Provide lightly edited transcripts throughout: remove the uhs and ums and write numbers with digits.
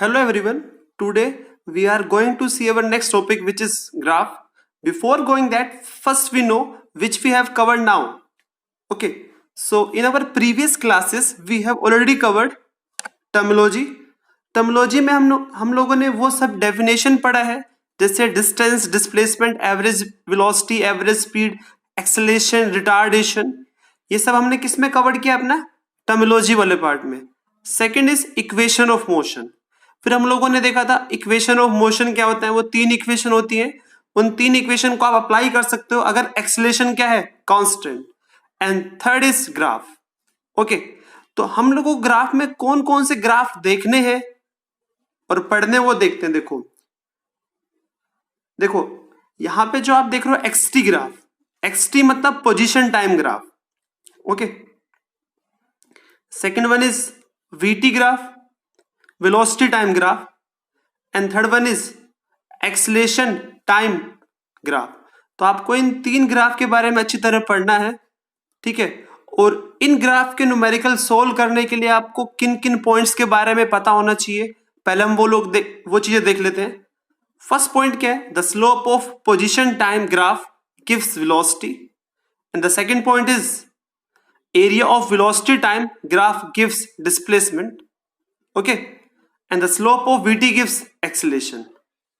Hello everyone. Today we are going to see our next topic, which is graph. Before going that, first we know which we have covered now. Okay. So in our previous classes we have already covered terminology. Terminology में हम लोगों ने वो सब definition पढ़ा है, जैसे distance, displacement, average velocity, average speed, acceleration, retardation. ये सब हमने किस में कवर किया? अपना टर्मिनोलॉजी वाले पार्ट में. Second is equation of motion. फिर हम लोगों ने देखा था इक्वेशन ऑफ मोशन क्या होता है. वो तीन इक्वेशन होती है. उन तीन इक्वेशन को आप अप्लाई कर सकते हो अगर एक्सेलरेशन क्या है? Constant. And third is graph. Okay. तो हम लोग को ग्राफ में कौन कौन से ग्राफ देखने हैं और पढ़ने, वो देखते हैं. देखो यहां पे जो आप देख रहे हो एक्सटी ग्राफ. एक्सटी मतलब position time graph. Okay. Second one is VT graph, velocity time graph. And third one is acceleration time graph. तो आपको इन तीन ग्राफ के बारे में अच्छी तरह पढ़ना है. ठीक है. और इन ग्राफ के न्यूमेरिकल सोल्व करने के लिए आपको किन किन पॉइंट्स के बारे में पता होना चाहिए, पहले हम वो चीजें देख लेते हैं. फर्स्ट पॉइंट क्या है? The slope of position time graph gives velocity. And the second point is area of velocity time graph gives displacement. Okay. And the slope of VT gives acceleration.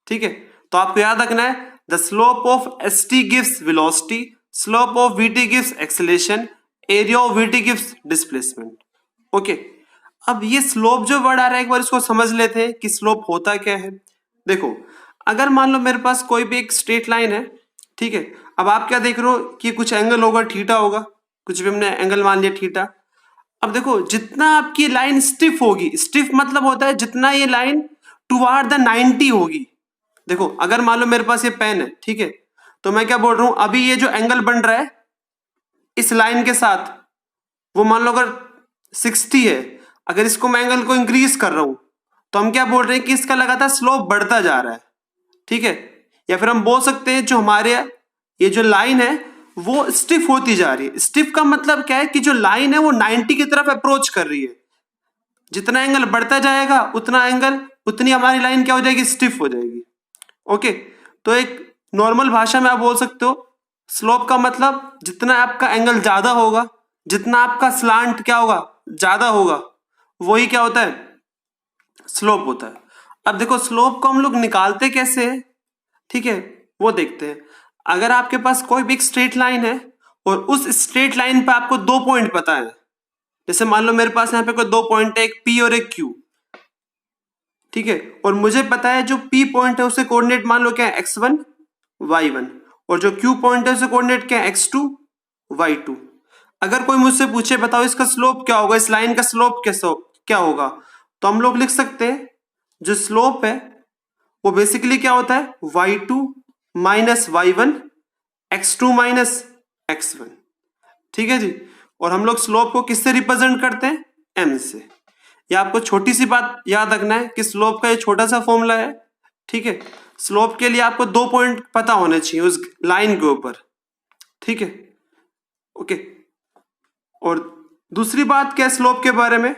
ठीक है. तो आपको याद रखना है the slope of ST gives velocity, slope of VT gives acceleration, area of VT gives displacement. Okay. अब ये slope जो वर्ड आ रहा है एक बार इसको समझ लेते हैं कि स्लोप होता क्या है. देखो अगर मान लो मेरे पास कोई भी एक स्ट्रेट लाइन है. ठीक है. अब आप क्या देख रहे हो कि कुछ एंगल होगा, थीटा होगा, कुछ भी हमने एंगल मान लिया थीटा. अब देखो जितना आपकी लाइन स्टिफ होगी, स्टिफ मतलब होता है जितना ये लाइन टुवार्ड द 90 होगी. देखो अगर मान लो मेरे पास ये पेन है. ठीक है. तो मैं क्या बोल रहा हूं, अभी ये जो एंगल बन रहा है इस लाइन के साथ, वो मान लो अगर 60 है, अगर इसको मैं एंगल को इंक्रीज कर रहा हूं तो हम क्या बोल रहे हैं कि इसका लगातार स्लोप बढ़ता जा रहा है. ठीक है. या फिर हम बोल सकते हैं जो हमारे ये जो लाइन है वो स्टिफ होती जा रही है. स्टिफ का मतलब क्या है कि जो लाइन है वो 90 की तरफ अप्रोच कर रही है. जितना एंगल बढ़ता जाएगा उतनी हमारी लाइन क्या हो जाएगी? स्टिफ हो जाएगी. ओके. तो एक नॉर्मल भाषा में आप बोल सकते हो स्लोप का मतलब जितना आपका एंगल ज्यादा होगा, जितना आपका स्लांट क्या होगा? ज्यादा होगा, वही क्या होता है? स्लोप होता है. अब देखो स्लोप को हम लोग निकालते कैसे है? ठीक है, वो देखते हैं. अगर आपके पास कोई भी एक स्ट्रेट लाइन है और उस स्ट्रेट लाइन पे आपको दो पॉइंट पता है, जैसे मान लो मेरे पास यहाँ पे कोई दो पॉइंट है, एक P और एक Q. ठीक है. और मुझे पता है जो P पॉइंट है उससे कोऑर्डिनेट मान लो क्या है? x1 y1. और जो Q पॉइंट है उससे कोऑर्डिनेट क्या है? x2 y2. अगर कोई मुझसे पूछे बताओ इसका स्लोप क्या होगा, इस लाइन का स्लोप क्या होगा, तो हम लोग लिख सकते हैं जो स्लोप है वो बेसिकली क्या होता है? y2 minus y1 x2 minus x1. ठीक है जी. और हम लोग स्लोप को किससे रिप्रेजेंट करते हैं? m से. या आपको छोटी सी बात याद रखना है कि स्लोप का ये छोटा सा फॉर्मूला है. ठीक है. स्लोप के लिए आपको दो पॉइंट पता होने चाहिए उस लाइन के ऊपर. ठीक है. ओके. और दूसरी बात क्या है स्लोप के बारे में?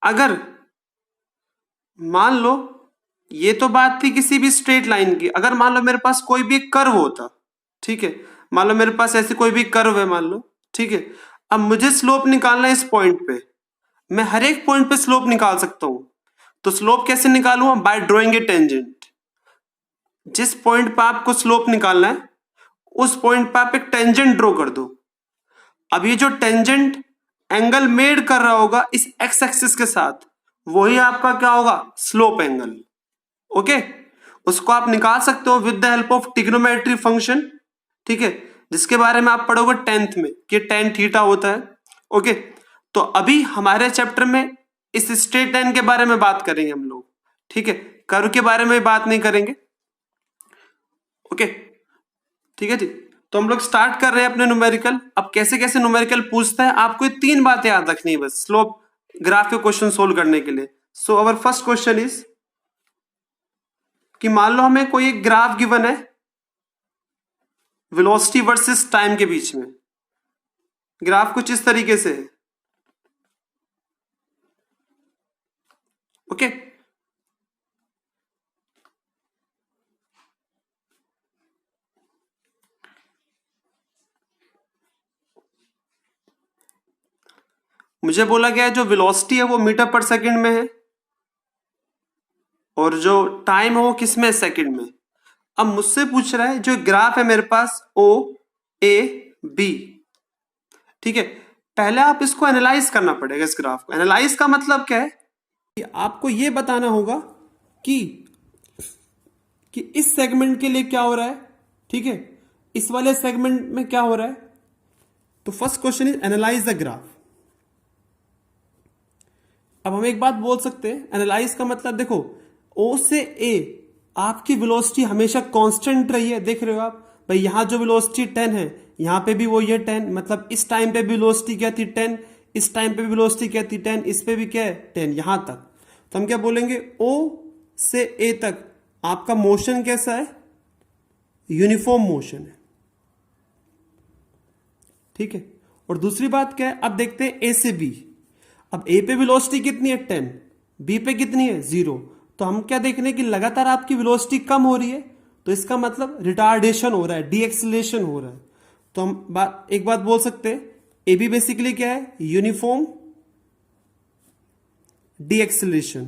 अगर मान लो ये तो बात थी किसी भी स्ट्रेट लाइन की. अगर मान लो मेरे पास कोई भी कर्व होता. ठीक है. मान लो मेरे पास ऐसे कोई भी कर्व है मान लो. ठीक है. अब मुझे स्लोप निकालना है इस पॉइंट पे. मैं हर एक पॉइंट पे स्लोप निकाल सकता हूं. तो स्लोप कैसे निकालूंगा? Bye drawing a tangent. जिस पॉइंट पे आपको स्लोप निकालना है उस पॉइंट पे आप एक टेंजेंट ड्रॉ कर दो. अब ये जो टेंजेंट एंगल मेड कर रहा होगा इस एक्स एक्सिस के साथ, वही आपका क्या होगा? Slope angle. ओके. उसको आप निकाल सकते हो with the help of trigonometry function. ठीक है. जिसके बारे में आप पढ़ोगे 10th में कि tan थीटा होता है. ओके. तो अभी हमारे चैप्टर में इस स्ट्रेट लाइन के बारे में बात करेंगे हम लोग. ठीक है. कर्व के बारे में बात नहीं करेंगे. ओके. ठीक है जी. तो हम लोग स्टार्ट कर रहे हैं अपने न्यूमेरिकल. अब कैसे कैसे न्यूमेरिकल पूछता है आपको ये तीन बातें याद रखनी है बस स्लोप ग्राफ के क्वेश्चन सोल्व करने के लिए. सो अवर फर्स्ट क्वेश्चन इज कि मान लो हमें कोई एक ग्राफ गिवन है वेलोसिटी वर्सेस टाइम के बीच में. ग्राफ कुछ इस तरीके से है. ओके। मुझे बोला गया है जो वेलोसिटी है वो मीटर पर सेकंड में है और जो टाइम है वो किस में, सेकंड में। अब मुझसे पूछ रहा है जो ग्राफ है मेरे पास ओ ए बी, ठीक है, पहले आप इसको एनालाइज करना पड़ेगा। इस ग्राफ को एनालाइज का मतलब क्या है कि आपको यह बताना होगा कि इस सेगमेंट के लिए क्या हो रहा है, ठीक है, इस वाले सेगमेंट में क्या हो रहा है। तो first question is analyse the graph. अब हम एक बात बोल सकते हैं, एनालाइज का मतलब देखो ओ से ए आपकी वेलोसिटी हमेशा कांस्टेंट रही है, देख रहे हो आप भाई, यहां जो वेलोसिटी 10 है यहां पे भी वो ये 10, मतलब इस टाइम पे भी वेलोसिटी क्या थी 10, इस टाइम पे भी वेलोसिटी क्या थी 10, इस पे भी क्या है 10, यहां तक। तो हम क्या बोलेंगे, ओ से ए तक आपका मोशन कैसा है, यूनिफॉर्म मोशन है, ठीक है। और दूसरी बात क्या है, अब देखते हैं ए से बी। अब ए पे वेलोसिटी कितनी है 10, बी पे कितनी है 0, तो हम क्या देख रहे हैं कि लगातार आपकी वेलोसिटी कम हो रही है, तो इसका मतलब रिटार्डेशन हो रहा है, डीएक्सीलरेशन हो रहा है। तो हम एक बात बोल सकते हैं, ए बी बेसिकली क्या है, यूनिफॉर्म डीएक्सीलरेशन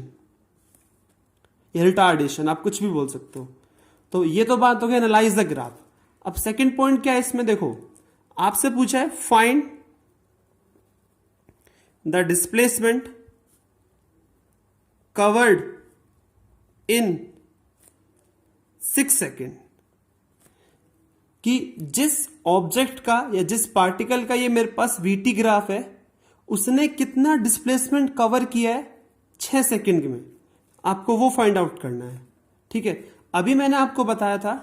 या रिटार्डेशन, आप कुछ भी बोल सकते हो। तो ये तो बात हो गई एनालाइज द ग्राफ। अब सेकंड पॉइंट क्या है इसमें, देखो आपसे पूछा है find the displacement covered in 6 second, कि जिस ऑब्जेक्ट का या जिस पार्टिकल का ये मेरे पास वीटी ग्राफ है उसने कितना डिस्प्लेसमेंट कवर किया है 6 सेकेंड में, आपको वो फाइंड आउट करना है, ठीक है। अभी मैंने आपको बताया था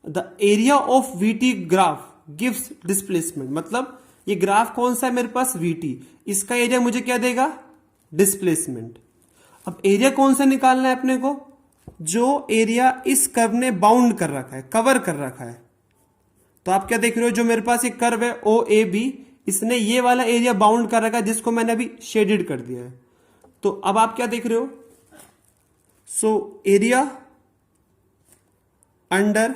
the area of VT graph gives displacement, मतलब ये ग्राफ कौन सा है मेरे पास, वीटी, इसका एरिया मुझे क्या देगा, डिस्प्लेसमेंट। अब एरिया कौन सा निकालना है अपने को, जो एरिया इस कर्व ने बाउंड कर रखा है, कवर कर रखा है। तो आप क्या देख रहे हो, जो मेरे पास एक कर्व है ओ ए बी, इसने ये वाला एरिया बाउंड कर रखा है जिसको मैंने अभी शेडेड कर दिया है। तो अब आप क्या देख रहे हो, so area under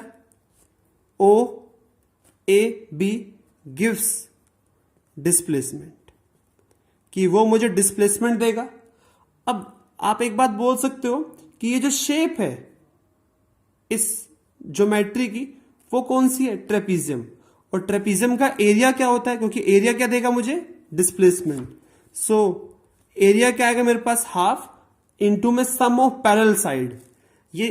O A B gives displacement, कि वो मुझे डिस्प्लेसमेंट देगा। अब आप एक बात बोल सकते हो कि ये जो शेप है इस ज्योमेट्री की वो कौन सी है, ट्रेपीजियम, और ट्रेपीजियम का एरिया क्या होता है, क्योंकि एरिया क्या देगा मुझे, डिस्प्लेसमेंट। सो एरिया क्या आएगा मेरे पास, हाफ इनटू में सम ऑफ पैरेलल साइड। ये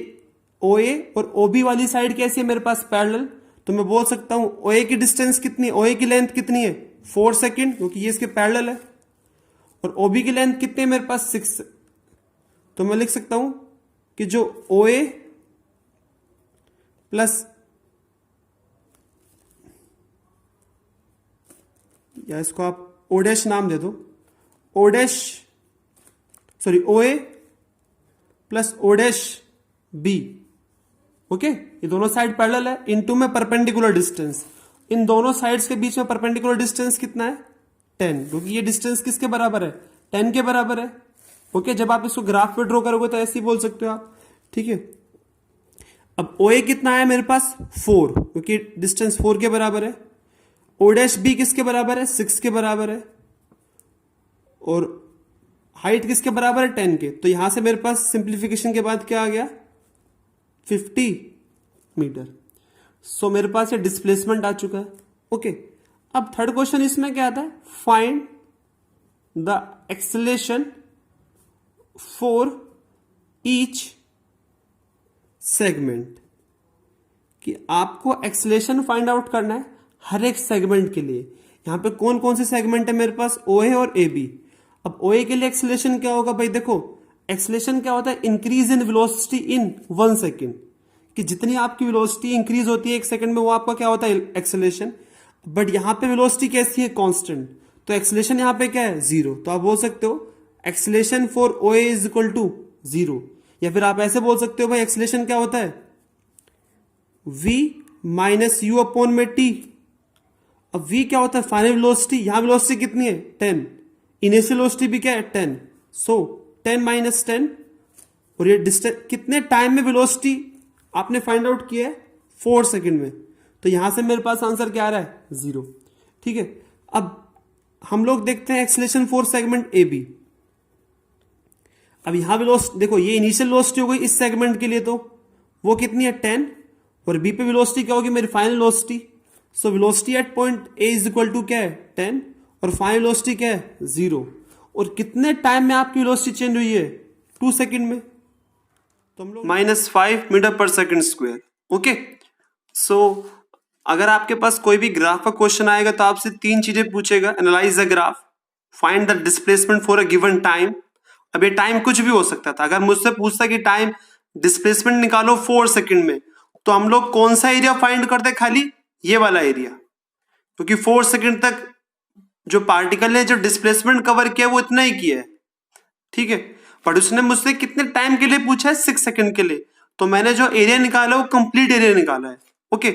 ओ ए और ओ बी वाली साइड कैसी है मेरे पास, पैरेलल, तो मैं बोल सकता हूं ओ ए की डिस्टेंस कितनी, ओ ए की लेंथ कितनी है 4 सेकेंड, क्योंकि ये इसके पैरेलल है, और ओ बी की लेंथ कितनी है मेरे पास 6। तो मैं लिख सकता हूं कि जो ओ ए प्लस, या इसको आप ओ डैश नाम दे दो, O dash sorry O A plus O dash B, okay, ये दोनों साइड पैरेलल है, इनटू में परपेंडिकुलर डिस्टेंस, इन दोनों साइड्स के बीच में परपेंडिकुलर डिस्टेंस कितना है 10, क्योंकि ये डिस्टेंस किसके बराबर है, 10 के बराबर है, ओके। जब आप इसको ग्राफ पे ड्रॉ करोगे तो ऐसे ही बोल सकते हो आप, ठीक है। अब ओ ए कितना है मेरे पास 4, क्योंकि डिस्टेंस 4 के बराबर है, ओ डैश बी किसके बराबर है 6 के बराबर है, और हाइट किसके बराबर है 10 के। तो यहां से मेरे पास सिंप्लीफिकेशन के बाद क्या आ गया 50 मीटर। सो मेरे पास ये डिस्प्लेसमेंट आ चुका है, ओके। अब थर्ड क्वेश्चन इसमें क्या आता है, find the acceleration for each segment, कि आपको एक्सेलरेशन फाइंड आउट करना है हर एक सेगमेंट के लिए। यहां पे कौन कौन से सेगमेंट है मेरे पास, ओ ए और ए बी। अब ओ ए के लिए एक्सेलरेशन क्या होगा भाई, देखो एक्सेलरेशन क्या होता है, increase in velocity in 1 second, कि जितनी आपकी वेलोसिटी इंक्रीज होती है 1 सेकंड में वो आपका क्या होता है एक्सेलरेशन। बट यहां पे वेलोसिटी कैसी है, कांस्टेंट, तो एक्सेलरेशन यहां पे क्या है 0। तो आप बोल सकते हो acceleration for O A is equal to 0, या फिर आप ऐसे बोल सकते हो भाई एक्सेलरेशन क्या होता है v माइनस यू अपॉन में t। अब v क्या होता है, फाइनल वेलोसिटी, यहां वेलोसिटी कितनी है 10, इनिशियल वेलोसिटी भी क्या है 10, सो 10 माइनस 10, और ये डिस्टेंस कितने टाइम में वेलोसिटी आपने फाइंड आउट किया है, 4 सेकंड में। तो यहां से मेरे पास आंसर क्या आ रहा है, 0। ठीक है, अब हम लोग देखते हैं acceleration for segment A B. अब यहां वेलोसिटी देखो, ये इनिशियल वेलोसिटी हो गई इस सेगमेंट के लिए, तो वो कितनी है 10, और बी पे वेलोसिटी क्या होगी, मेरी final velocity. So velocity at point A is equal to क्या है 10, और फाइनल वेलोसिटी क्या है 0। और कितने टाइम में आपकी वेलोसिटी चेंज हुई है, 2 सेकंड में। तो हम लोग -5 मीटर पर सेकंड स्क्वायर। ओके, सो अगर आपके पास कोई भी ग्राफ का क्वेश्चन आएगा तो आपसे 3 चीजें पूछेगा, analyse the graph, find the displacement for a given time. अब ये टाइम कुछ भी हो सकता था, अगर मुझसे पूछता कि टाइम डिस्प्लेसमेंट निकालो 4 सेकंड में, तो हम लोग कौन सा एरिया फाइंड करते, खाली ये वाला एरिया, क्योंकि 4 सेकंड तक जो पार्टिकल है जो डिस्प्लेसमेंट कवर किया वो इतना ही किया है। ठीक है, पर उसने मुझसे कितने टाइम के लिए पूछा है, 6 सेकंड के लिए, तो मैंने जो एरिया निकाला वो कंप्लीट एरिया निकाला है। ओके,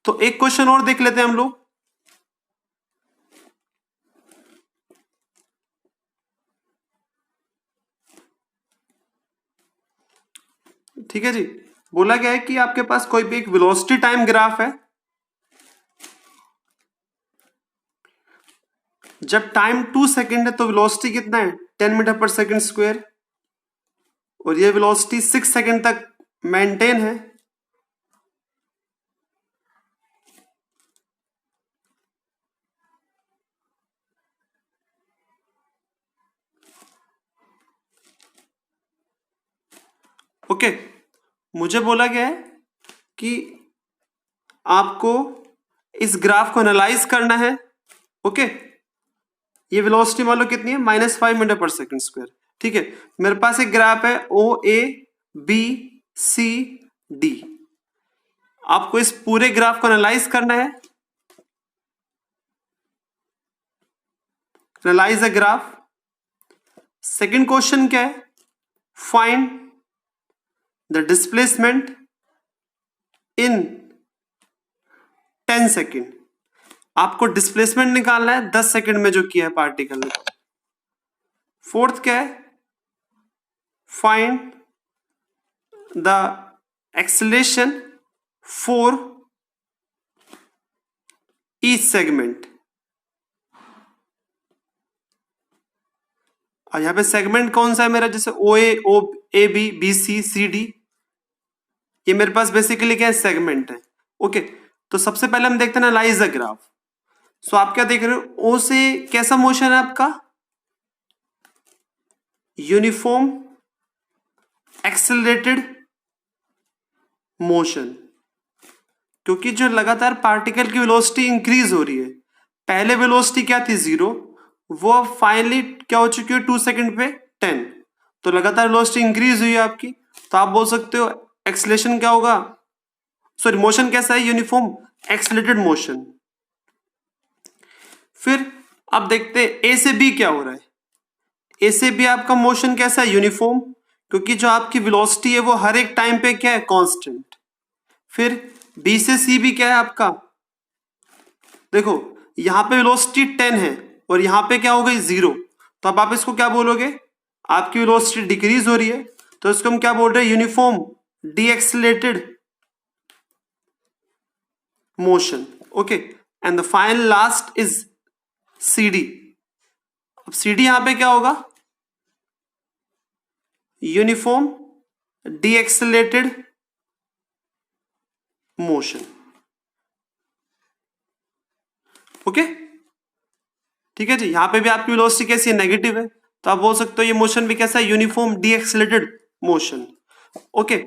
तो एक क्वेश्चन और देख लेते हैं हम लोग। ठीक है जी, बोला गया है कि आपके पास कोई भी एक वेलोसिटी टाइम ग्राफ है, जब टाइम 2 सेकंड है तो वेलोसिटी कितना है 10 मीटर पर सेकंड स्क्वायर, और ये वेलोसिटी 6 सेकंड तक मेंटेन है। ओके, मुझे बोला गया है कि आपको इस ग्राफ को एनालाइज करना है। ओके, ये वेलोसिटी मान लो कितनी है, -5 मीटर पर सेकंड स्क्वायर। ठीक है, मेरे पास एक ग्राफ है ओ ए बी सी डी। आपको इस पूरे ग्राफ को एनालाइज करना है। Analyse the graph. Second question क्या है, find the displacement in 10 second. आपको डिस्प्लेसमेंट निकालना है 10 सेकेंड में जो किया है पार्टिकल ने। फोर्थ क्या है, find the acceleration for each segment. और यहां पे सेगमेंट कौन सा है मेरा, जैसे O A B B C C D, ये मेरे पास बेसिकली क्या है, सेगमेंट है। ओके, तो सबसे पहले हम देखते हैं एनालाइज द ग्राफ। सो आप क्या देख रहे हो, ओ से कैसा मोशन है आपका, यूनिफॉर्म एक्सेलरेटेड मोशन, क्योंकि जो लगातार पार्टिकल की वेलोसिटी इंक्रीज हो रही है। पहले वेलोसिटी क्या थी 0, वो फाइनली क्या हो चुकी है 2 सेकंड पे 10, तो लगातार वेलोसिटी इंक्रीज हुई है आपकी। तो आप बोल सकते हो एक्सेलरेशन क्या होगा, सॉरी मोशन कैसा है, यूनिफॉर्म एक्सेलरेटेड मोशन। फिर अब देखते हैं ए से बी क्या हो रहा है। ए से बी आपका मोशन कैसा है, यूनिफॉर्म, क्योंकि जो आपकी वेलोसिटी है वो हर एक टाइम पे क्या है, कांस्टेंट। फिर बी से सी भी क्या है आपका, देखो यहां पे वेलोसिटी 10 है और यहां पे क्या हो गई 0, तो अब आप इसको क्या बोलोगे, आपकी वेलोसिटी डिक्रीज हो रही है, तो इसको हम क्या बोल रहे हैं, uniform decelerated motion. Okay, and the final last is C D. अब सी डी यहां पे क्या होगा, यूनिफॉर्म डीएक्सेलरेटेड मोशन। ओके, ठीक है जी, यहां पे भी आपकी वेलोसिटी कैसी है, नेगेटिव है, तो आप बोल सकते हो ये मोशन भी कैसा है, यूनिफॉर्म डीएक्सेलरेटेड मोशन। ओके,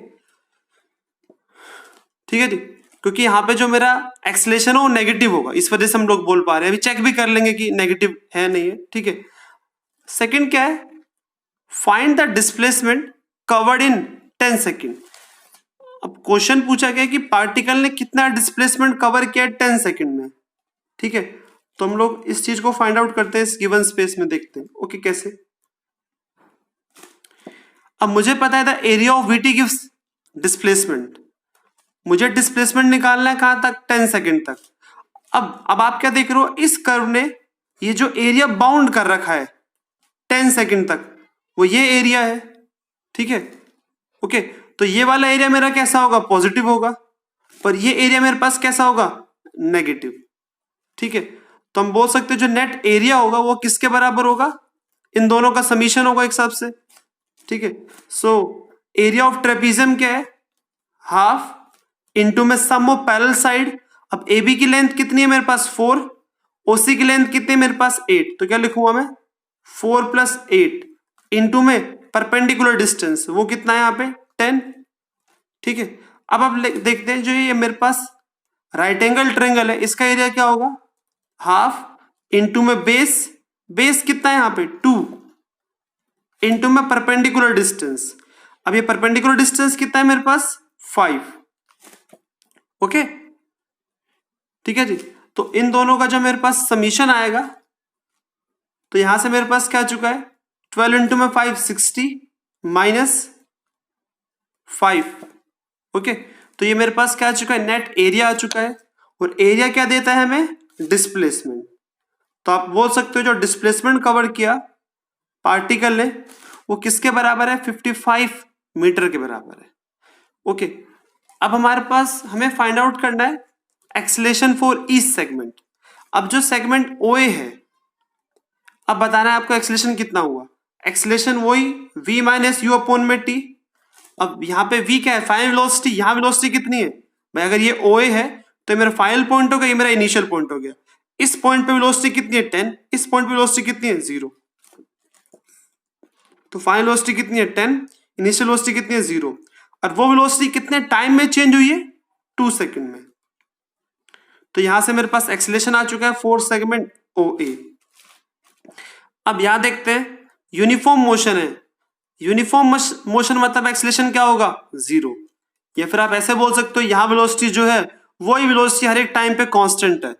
ठीक है जी, क्योंकि यहां पे जो मेरा एक्सेलरेशन है वो नेगेटिव होगा, इस वजह से हम लोग बोल पा रहे हैं। अभी चेक भी कर लेंगे कि नेगेटिव है नहीं है। ठीक है, सेकंड क्या है, find the displacement covered in 10 second. अब क्वेश्चन पूछा गया कि पार्टिकल ने कितना डिस्प्लेसमेंट कवर किया 10 सेकेंड में। ठीक है, तो हम लोग इस चीज को फाइंड आउट करते हैं, इस गिवन स्पेस में देखते हैं। ओके, कैसे, अब मुझे पता है the area of VT gives displacement, मुझे डिस्प्लेसमेंट निकालना है कहां तक, 10 सेकेंड तक। अब आप क्या देख रहे हो, इस कर्व ने ये जो एरिया बाउंड कर रखा है 10 सेकेंड तक, वो ये एरिया है, ठीक है। ओके, तो ये वाला एरिया मेरा कैसा होगा, पॉजिटिव होगा, पर ये एरिया मेरे पास कैसा होगा, नेगेटिव, ठीक है। तो हम बोल सकते हैं जो नेट एरिया होगा वो किसके बराबर होगा, इन दोनों का समीशन होगा एक हिसाब से, ठीक है। सो एरिया ऑफ ट्रेपीजियम क्या है, हाफ इंटू में सम ऑफ पैरेलल साइड। अब ए बी की लेंथ कितनी है मेरे पास 4, ओसी की लेंथ कितनी है मेरे पास 8, तो क्या लिखूंगा मैं 4 + 8 इंटू में परपेंडिकुलर डिस्टेंस, वो कितना है यहाँ पे 10, ठीक है। अब आप देखते हैं जो ये मेरे पास राइट एंगल ट्रायंगल है, इसका एरिया क्या होगा, हाफ इंटू में बेस कितना है यहाँ पे 2 इंटू में परपेंडिकुलर डिस्टेंस। अब ये परपेंडिकुलर डिस्टेंस कितना है मेरे पास 5, ओके, ठीक है जी। तो इन दोनों का जो मेरे पास समीशन आएगा, तो यहां से मेरे पास क्या आ चुका है 12 इंटू में 5 60 -5, ओके। तो ये मेरे पास क्या आ चुका है, नेट एरिया आ चुका है, और एरिया क्या देता है हमें, डिस्प्लेसमेंट। तो आप बोल सकते हो जो डिस्प्लेसमेंट कवर किया पार्टिकल ने वो किसके बराबर है, 55 मीटर के बराबर है, ओके। अब हमारे पास हमें फाइंड आउट करना है एक्सेलरेशन फॉर ईच सेगमेंट। अब जो सेगमेंट OA है, अब बताना है आपको एक्सेलरेशन कितना हुआ, एक्सेलरेशन वही v - u/t। अब यहाँ पे v क्या है, फाइनल वेलोसिटी, यहाँ वेलोसिटी कितनी है भाई, अगर ये OA है तो मेरा फाइनल पॉइंट हो गया, ये मेरा इनिशियल पॉइंट हो गया। इस पॉइंट पे वेलोसिटी कितनी है 10, इस पॉइंट पे वेलोसिटी कितनी है 0, तो फाइनल वेलोसिटी कितनी है 10, इनिशियल वेलोसिटी कितनी है 0, और वो वेलोसिटी कितने टाइम में चेंज हुई है 2 सेकंड में। तो यहां से मेरे पास एक्सेलरेशन आ चुका है 4 सेगमेंट OA। अब यहां देखते हैं यूनिफॉर्म मोशन है, यूनिफॉर्म मोशन मतलब एक्सेलरेशन क्या होगा 0, या फिर आप ऐसे बोल सकते हो यहां वेलोसिटी जो है वही वेलोसिटी हर एक टाइम पे कांस्टेंट है,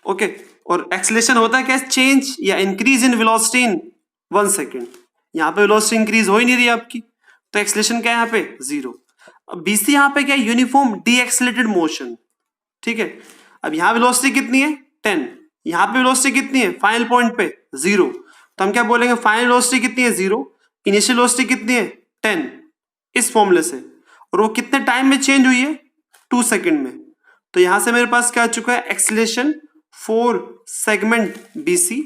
ओके। और एक्सेलरेशन होता है क्या, चेंज या increase in velocity in 1 second. यहाँ पे वेलोसिटी इंक्रीज हो ही नहीं रही आपकी, तो एक्सेलरेशन क्या है यहाँ पे 0। अब BC यहाँ पे क्या है, यूनिफॉर्म डी एक्सेलरेटेड मोशन, ठीक है। अब यहाँ वेलोसिटी कितनी है 10, यहाँ पे वेलोसिटी कितनी है फाइनल पॉइंट पे 0, तो हम क्या बोलेंगे फाइनल वेलोसिटी कितनी है 0, इनिशियल वेलोसिटी कितनी है 10, इस फॉर्मूले से, और वो कितने टाइम में चेंज हुई है 2 सेकंड में। तो यहां से मेरे पास क्या आ चुका है एक्सेलरेशन फॉर सेगमेंट BC।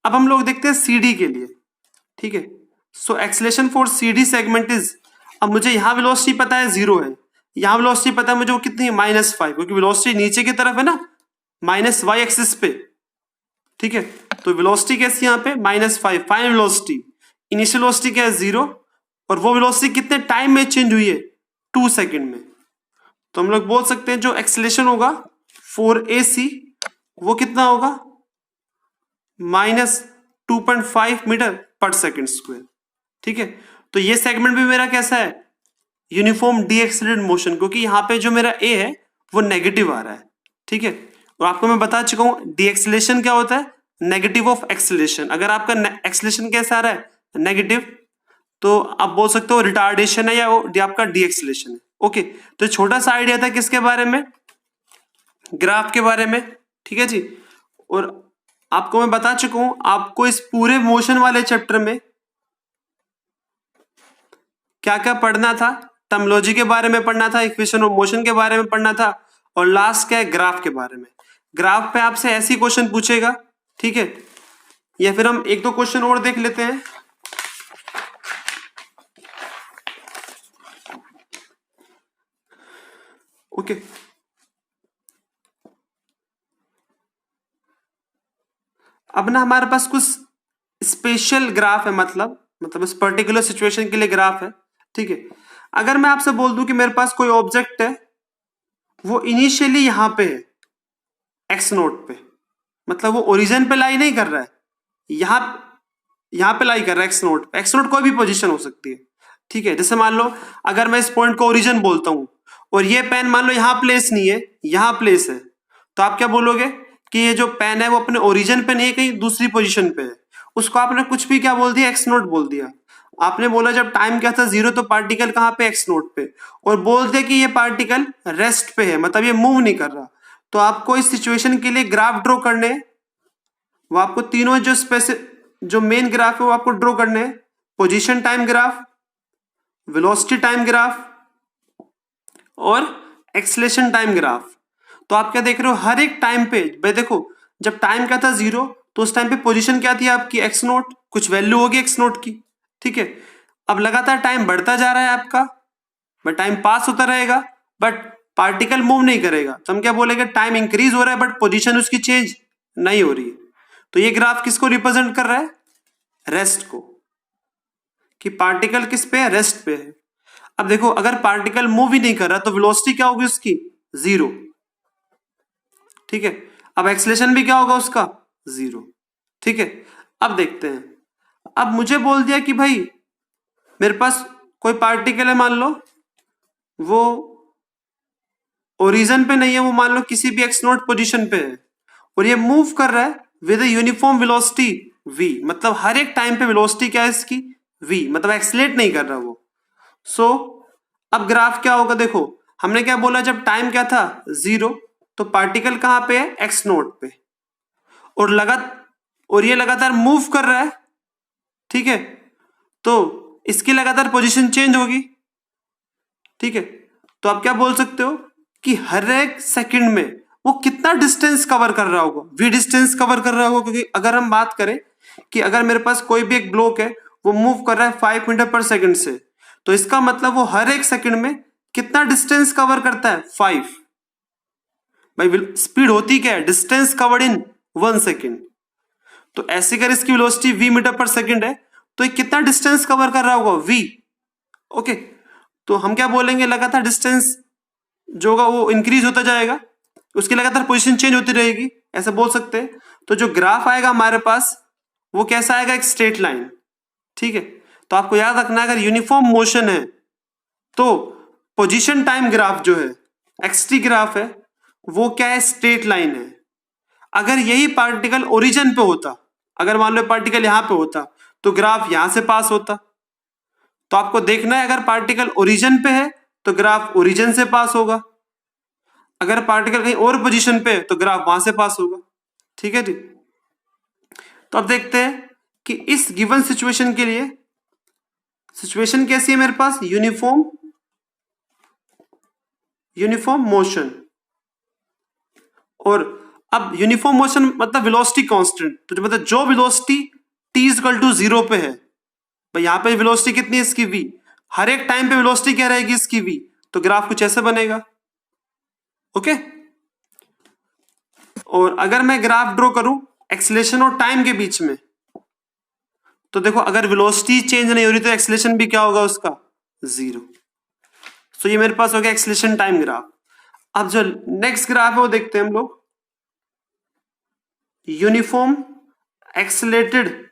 अब हम लोग देखते हैं CD के लिए, ठीक है। So acceleration for CD segment is, अब मुझे यहाँ वेलोसिटी पता है 0 है, यहाँ वेलोसिटी पता है मुझे वो कितनी है -5, क्योंकि वेलोसिटी नीचे की तरफ है ना -y एक्सिस पे, ठीक है। तो वेलोसिटी कैसी यहाँ पे -5 फाइनल वेलोसिटी, इनिशियल वेलोसिटी क्या है 0, और वो वेलोसिटी कितने टाइम में चेंज हुई है 2 सेकंड में। तो हम लोग बोल सकते हैं जो एक्सेलरेशन होगा 4AC वो कितना होगा -2.5 मीटर पर सेकंड स्क्वायर, ठीक है। तो ये सेगमेंट भी मेरा कैसा है, यूनिफॉर्म डी एक्सेलरेटेड मोशन, क्योंकि यहाँ पे जो मेरा A है वो नेगेटिव आ रहा है, ठीक है। और आपको मैं बता चुका हूँ डी एक्सेलरेशन क्या होता है, नेगेटिव ऑफ एक्सेलरेशन। अगर आपका एक्सेलरेशन कैसा आ रहा है नेगेटिव, तो आप बोल सकते हो रिटार्डेशन है या वो आपका डी एक्सेलरेशन है, ओके। तो छोटा सा आइडिया था किसके बारे में, ग्राफ के बारे में, ठीक है जी। और आपको मैं बता चुका हूं आपको इस पूरे मोशन वाले चैप्टर में क्या क्या पढ़ना था, टर्मिनोलॉजी के बारे में पढ़ना था, इक्वेशन ऑफ मोशन के बारे में पढ़ना था, और लास्ट क्या है ग्राफ के बारे में। ग्राफ पे आपसे ऐसी क्वेश्चन पूछेगा, ठीक है, या फिर हम 1-2 क्वेश्चन और देख लेते हैं। ओके, अब ना हमारे पास कुछ स्पेशल ग्राफ है, मतलब इस पर्टिकुलर सिचुएशन के लिए ग्राफ है, ठीक है। अगर मैं आपसे बोल दूं कि मेरे पास कोई ऑब्जेक्ट है वो इनिशियली यहां पे है एक्स नोट पे, मतलब वो ओरिजिन पे लाई नहीं कर रहा है, यहां पे लाई कर रहा है एक्स नोट पे। एक्स नोट कोई भी पोजीशन हो सकती है, ठीक है। जैसे मान लो अगर मैं इस पॉइंट को ओरिजिन बोलता हूं और ये पेन मान लो यहां प्लेस नहीं है, यहां प्लेस है, तो आप क्या बोलोगे कि ये जो पेन है वो अपने ओरिजिन पे नहीं है, कहीं दूसरी पोजीशन पे है। उसको आपने कुछ भी क्या बोल दिया, एक्स नोट बोल दिया। आपने बोला जब टाइम क्या था 0, तो पार्टिकल कहां पे एक्स नोट पे, और बोल दिया कि ये पार्टिकल रेस्ट पे है, मतलब ये मूव नहीं कर रहा। तो आपको इस सिचुएशन के लिए ग्राफ ड्रॉ करने हैं, वो आपको तीनों जो मेन ग्राफ है वो आपको ड्रॉ करने हैं। Position time graph, velocity time graph और एक्सेलेरेशन टाइम ग्राफ। तो आप क्या देख रहे हो, हर एक टाइम पे भाई देखो, जब टाइम क्या था 0 तो उस टाइम पे पोजीशन क्या थी आपकी x नोट, कुछ वैल्यू होगी x नोट की, ठीक है। अब लगातार टाइम बढ़ता जा रहा है आपका, बट टाइम पास होता रहेगा, बट पार्टिकल मूव नहीं करेगा, तो हम क्या बोलेंगे, टाइम इंक्रीज हो रहा है बट पोजीशन उसकी चेंज नहीं हो रही है। तो ये ग्राफ किसको रिप्रेजेंट कर रहा है, रेस्ट को, कि पार्टिकल किस पे है, रेस्ट पे है। अब देखो अगर पार्टिकल मूव ही नहीं कर रहा तो वेलोसिटी क्या होगी उसकी, 0, ठीक है। अब एक्सेलेरेशन भी क्या होगा उसका, 0, ठीक है। अब देखते हैं, अब मुझे बोल दिया कि भाई मेरे पास कोई पार्टिकल है, मान लो वो ओरिजिन पे नहीं है, वो मान लो किसी भी एक्स नोट पोजिशन पे है और ये मूव कर रहा है विद यूनिफॉर्म वेलोसिटी v, मतलब हर एक टाइम पे वेलोसिटी क्या है इसकी, v, मतलब एक्सलेट नहीं कर रहा वो। सो अब ग्राफ क्या होगा, देखो हमने क्या बोला, जब टाइम क्या था 0 तो पार्टिकल कहां पे है, एक्स नोट पे, और ये लगातार मूव कर रहा है, ठीक है। तो इसकी लगातार पोजीशन चेंज होगी, ठीक है। तो आप क्या बोल सकते हो कि हर एक सेकंड में वो कितना डिस्टेंस कवर कर रहा होगा, v डिस्टेंस कवर कर रहा होगा। क्योंकि अगर हम बात करें कि अगर मेरे पास कोई भी एक ब्लॉक है वो मूव कर रहा है 5 मीटर पर सेकंड से, तो इसका मतलब वो हर एक सेकंड में कितना डिस्टेंस कवर करता है, 5। भाई स्पीड होती क्या है, डिस्टेंस कवर्ड इन 1 सेकंड। तो ऐसे अगर इसकी वेलोसिटी v मीटर पर सेकंड है तो ये कितना डिस्टेंस कवर कर रहा होगा, v, ओके। तो हम क्या बोलेंगे, लगातार डिस्टेंस जो होगा वो इंक्रीज होता जाएगा, उसकी लगातार पोजीशन चेंज होती रहेगी, ऐसा बोल सकते हैं। तो जो ग्राफ आएगा हमारे पास वो कैसा आएगा, एक स्ट्रेट लाइन, ठीक है। तो आपको याद रखना है अगर यूनिफॉर्म मोशन है तो पोजीशन टाइम ग्राफ जो है, एक्सटी ग्राफ है, वो क्या है, स्ट्रेट लाइन है। अगर यही पार्टिकल ओरिजिन पे होता, अगर मान लो पार्टिकल यहां पे होता तो ग्राफ यहां से पास होता। तो आपको देखना है अगर पार्टिकल ओरिजिन पे है तो ग्राफ ओरिजिन से पास होगा, अगर पार्टिकल कहीं और पोजीशन पे है तो ग्राफ वहां से पास होगा, ठीक है जी। तो अब देखते हैं कि इस गिवन सिचुएशन के लिए, सिचुएशन कैसी है मेरे पास, यूनिफॉर्म मोशन। और अब यूनिफॉर्म मोशन मतलब वेलोसिटी कांस्टेंट, तो मतलब जो वेलोसिटी t इक्वल टू 0 पे है, भाई यहां पे वेलोसिटी कितनी है इसकी v, हर एक टाइम पे वेलोसिटी क्या रहेगी इसकी v, तो ग्राफ कुछ ऐसे बनेगा, ओके। और अगर मैं ग्राफ ड्रॉ करूं एक्सेलेरेशन और टाइम के बीच में, तो देखो अगर वेलोसिटी चेंज नहीं हो रही तो एक्सेलेरेशन भी क्या होगा उसका, 0। तो ये मेरे पास हो गया एक्सेलेरेशन टाइम ग्राफ। अब जो नेक्स्ट ग्राफ है वो देखते हैं हम लोग, यूनिफॉर्म एक्सेलेरेटेड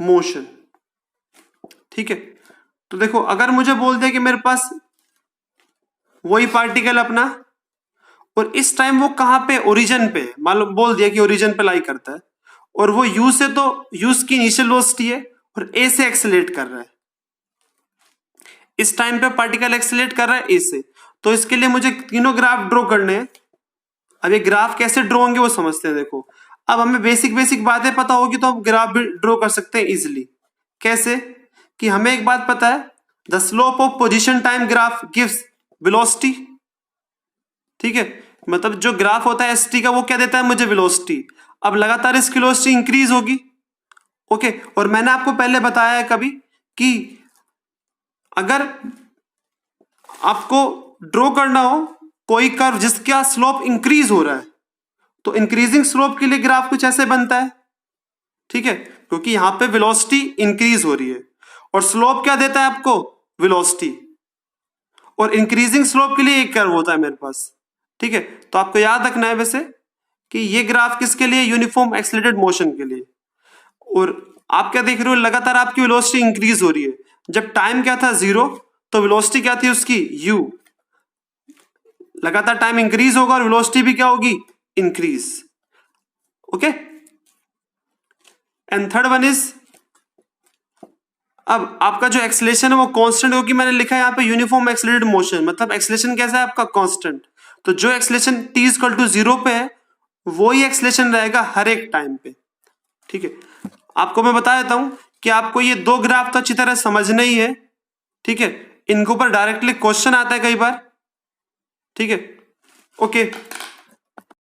मोशन, ठीक है। तो देखो अगर मुझे बोल दिया कि मेरे पास वही पार्टिकल अपना, और इस टाइम वो कहां पे, ओरिजिन पे, मान लो बोल दिया कि ओरिजिन पे लाई करता है, और वो यू से, तो यू की इनिशियल वेलोसिटी है और ए से एक्सेलेरेट कर रहा है, इस टाइम पे पार्टिकल एक्सेलेरेट कर रहा है ए से। तो इसके लिए मुझे तीनों ग्राफ ड्रॉ करने हैं। अब ये ग्राफ कैसे ड्रॉ होंगे वो समझते हैं। देखो अब हमें बेसिक बातें पता होगी तो हम ग्राफ भी ड्रॉ कर सकते हैं इजिली। कैसे, कि हमें एक बात पता है, the slope of position time graph gives velocity, ठीक है। मतलब जो ग्राफ होता है एस टी का वो क्या देता है मुझे, वेलोसिटी। अब लगातार इसकी वेलोसिटी इंक्रीज होगी, ओके। और मैंने आपको पहले बताया है कभी कि अगर आपको ड्रॉ करना हो कोई कर्व जिसका स्लोप इंक्रीज हो रहा है, तो इंक्रीजिंग स्लोप के लिए ग्राफ कुछ ऐसे बनता है, ठीक है। क्योंकि यहां पे वेलोसिटी इंक्रीज हो रही है और स्लोप क्या देता है आपको, वेलोसिटी। और इंक्रीजिंग स्लोप के लिए एक कर्व होता है मेरे पास, ठीक है। तो आपको याद रखना है वैसे कि ये ग्राफ किसके लिए, यूनिफॉर्म एक्सेलरेटेड मोशन के लिए। और आप क्या देख रहे हो, लगातार आपकी वेलोसिटी इंक्रीज हो रही है। जब टाइम क्या था 0 तो वेलोसिटी क्या थी उसकी, u। लगातार टाइम इंक्रीज होगा और वेलोसिटी भी क्या होगी, increase, okay. And third one is, अब आपका जो एक्सेलरेशन है वो कांस्टेंट, क्योंकि मैंने लिखा है यहाँ पे यूनिफॉर्म एक्सेलरेटेड मोशन, मतलब एक्सेलरेशन कैसा है आपका, कांस्टेंट। तो जो एक्सेलरेशन t इक्वल टू 0 पे है वो ही एक्सेलरेशन रहेगा हर एक टाइम पे, ठीक है। आपको मैं बता देता हूं कि आपको ये दो ग्राफ तो अच्छी तरह समझना ही है, ठीक है। इनके ऊपर डायरेक्टली क्वेश्चन आता है कई बार, ठीक है। ओके।